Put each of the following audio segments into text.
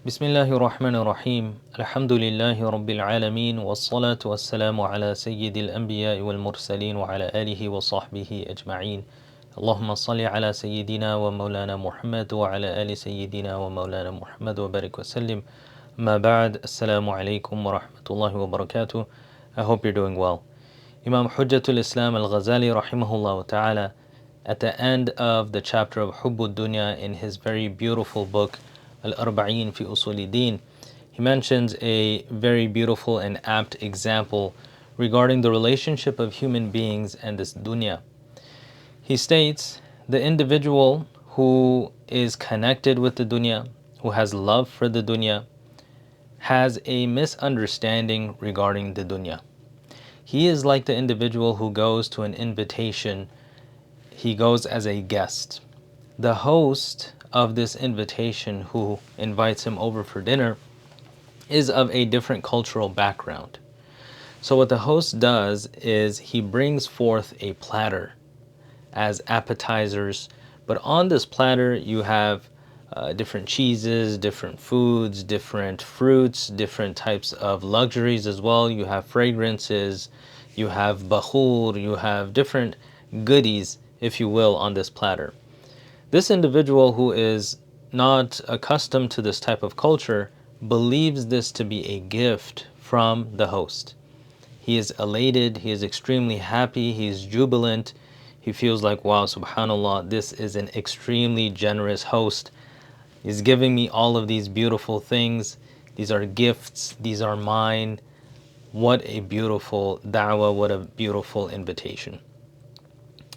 Bismillahir Rahmanir Rahim. Alhamdulillahi Rabbil Alameen. Wassalatu wassalamu ala Sayyidil Anbiya wal Mursaleen wa ala alihi wa sahbihi ajma'een. Allahumma salli ala Sayyidina wa Mawlana Muhammad wa ala ali Sayyidina wa Mawlana Muhammad wa barik wa sallim. Ma ba'd. Assalamu alaikum wa rahmatullahi wa barakatuh. I hope you're doing well. Imam Hujjatul Islam al-Ghazali rahimahullah ta'ala, at the end of the chapter of Hubbud Dunya in his very beautiful book al-Arba'in fi Usuli Din, he mentions a very beautiful and apt example regarding the relationship of human beings and this dunya. He states, the individual who is connected with the dunya, who has love for the dunya, has a misunderstanding regarding the dunya. He is like the individual who goes to an invitation. He goes as a guest. The host of this invitation who invites him over for dinner is of a different cultural background. So what the host does is he brings forth a platter as appetizers, but on this platter you have different cheeses, different foods, different fruits, different types of luxuries as well. You have fragrances, you have bakhur, you have different goodies, if you will, on this platter. This individual who is not accustomed to this type of culture believes this to be a gift from the host. He is elated, he is extremely happy, he is jubilant. He feels like, wow, subhanAllah, this is an extremely generous host. He's giving me all of these beautiful things. These are gifts, these are mine. What a beautiful da'wah, what a beautiful invitation.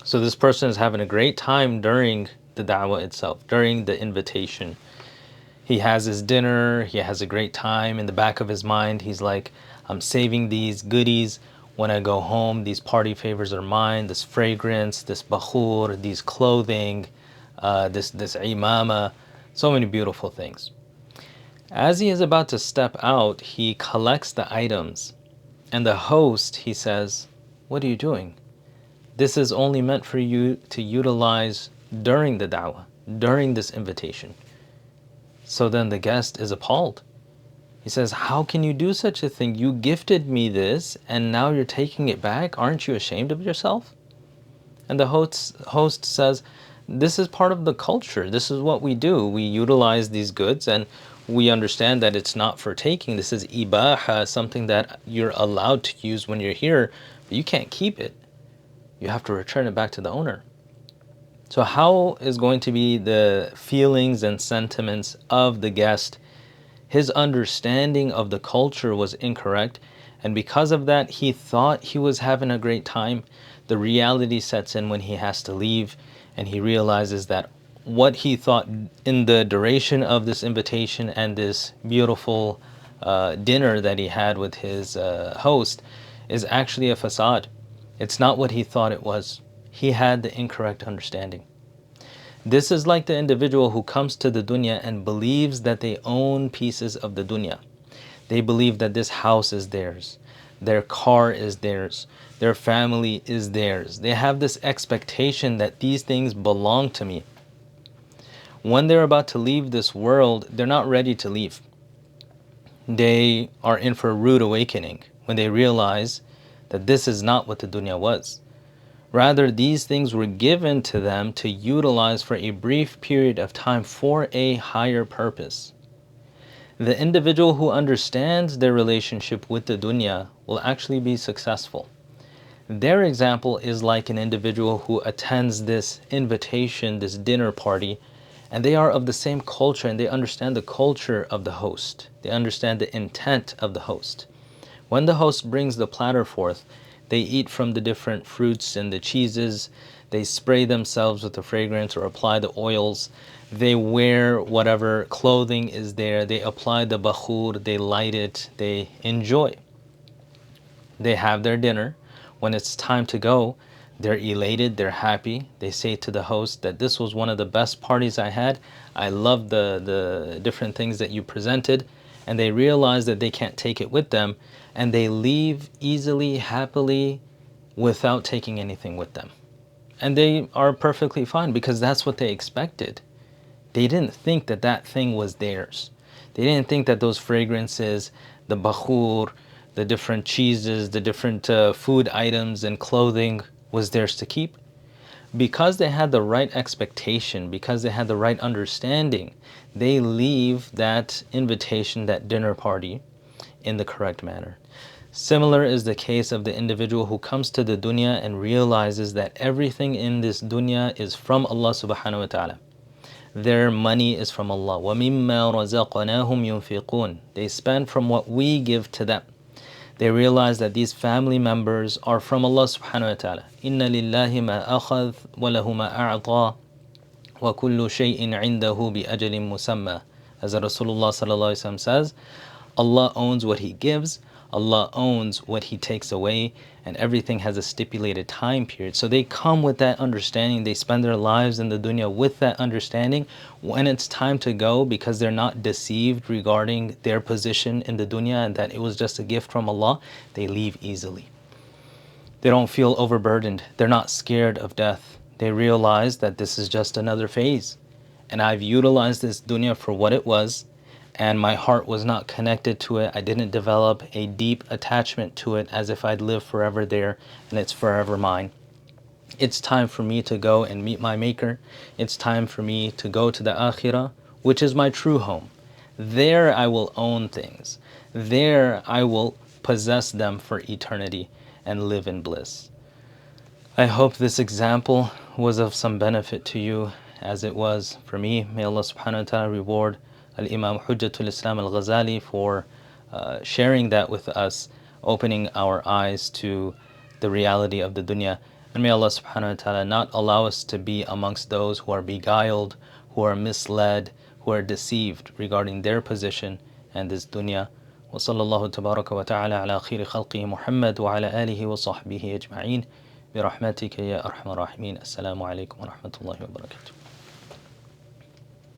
So this person is having a great time during the da'wah itself, during the invitation. He has his dinner, he has a great time. In the back of his mind, he's like, I'm saving these goodies. When I go home, these party favors are mine, this fragrance, this bakhur, these clothing, this imama, so many beautiful things. As he is about to step out, he collects the items. And the host, he says, what are you doing? This is only meant for you to utilize during the da'wah, during this invitation. So then the guest is appalled. He says, how can you do such a thing? You gifted me this and now you're taking it back. Aren't you ashamed of yourself? And the host says, this is part of the culture. This is what we do. We utilize these goods and we understand that it's not for taking. This is ibaha, something that you're allowed to use when you're here, but you can't keep it. You have to return it back to the owner. So how is going to be the feelings and sentiments of the guest? His understanding of the culture was incorrect, and because of that, he thought he was having a great time. The reality sets in when he has to leave, and he realizes that what he thought in the duration of this invitation and this beautiful dinner that he had with his host is actually a facade. It's not what he thought it was. He had the incorrect understanding. This is like the individual who comes to the dunya and believes that they own pieces of the dunya. They believe that this house is theirs, their car is theirs, their family is theirs. They have this expectation that these things belong to me. When they're about to leave this world, they're not ready to leave. They are in for a rude awakening when they realize that this is not what the dunya was. Rather, these things were given to them to utilize for a brief period of time for a higher purpose. The individual who understands their relationship with the dunya will actually be successful. Their example is like an individual who attends this invitation, this dinner party, and they are of the same culture and they understand the culture of the host. They understand the intent of the host. When the host brings the platter forth, they eat from the different fruits and the cheeses. They spray themselves with the fragrance or apply the oils. They wear whatever clothing is there. They apply the bakhur. They light it. They enjoy. They have their dinner. When it's time to go, they're elated. They're happy. They say to the host that this was one of the best parties I had. I love the different things that you presented. And they realize that they can't take it with them. And they leave easily, happily, without taking anything with them. And they are perfectly fine because that's what they expected. They didn't think that that thing was theirs. They didn't think that those fragrances, the bakhur, the different cheeses, the different food items and clothing was theirs to keep. Because they had the right expectation, because they had the right understanding, they leave that invitation, that dinner party, in the correct manner. Similar is the case of the individual who comes to the dunya and realizes that everything in this dunya is from Allah subhanahu wa ta'ala. Their money is from Allah. وَمِمَّا رَزَقْنَاهُمْ يُنْفِقُونَ. They spend from what we give to them. They realize that these family members are from Allah subhanahu wa ta'ala. إِنَّ لِلَّهِ مَا أَخَذْ وَلَهُ مَا أَعْطَى وَكُلُّ شَيْءٍ عِنْدَهُ بِأَجَلٍ مُسَمَّى. As Rasulullah sallallahu alaihi wasallam says, Allah owns what He gives, Allah owns what He takes away, and everything has a stipulated time period. So they come with that understanding. They spend their lives in the dunya with that understanding. When it's time to go, because they're not deceived regarding their position in the dunya and that it was just a gift from Allah, they leave easily. They don't feel overburdened. They're not scared of death. They realize that this is just another phase. And I've utilized this dunya for what it was, and my heart was not connected to it. I didn't develop a deep attachment to it as if I'd live forever there and it's forever mine. It's time for me to go and meet my Maker. It's time for me to go to the Akhirah, which is my true home. There I will own things. There I will possess them for eternity and live in bliss. I hope this example was of some benefit to you as it was for me. May Allah subhanahu wa ta'ala reward al-Imam Hujjatul Islam al-Ghazali for sharing that with us, opening our eyes to the reality of the dunya. And may Allah subhanahu wa ta'ala not allow us to be amongst those who are beguiled, who are misled, who are deceived regarding their position and this dunya. وصلى الله تبارك وتعالى على خير خلقه محمد وعلى آله وصحبه أجمعين برحمتك يا أرحم الراحمين. السلام عليكم ورحمة الله وبركاته.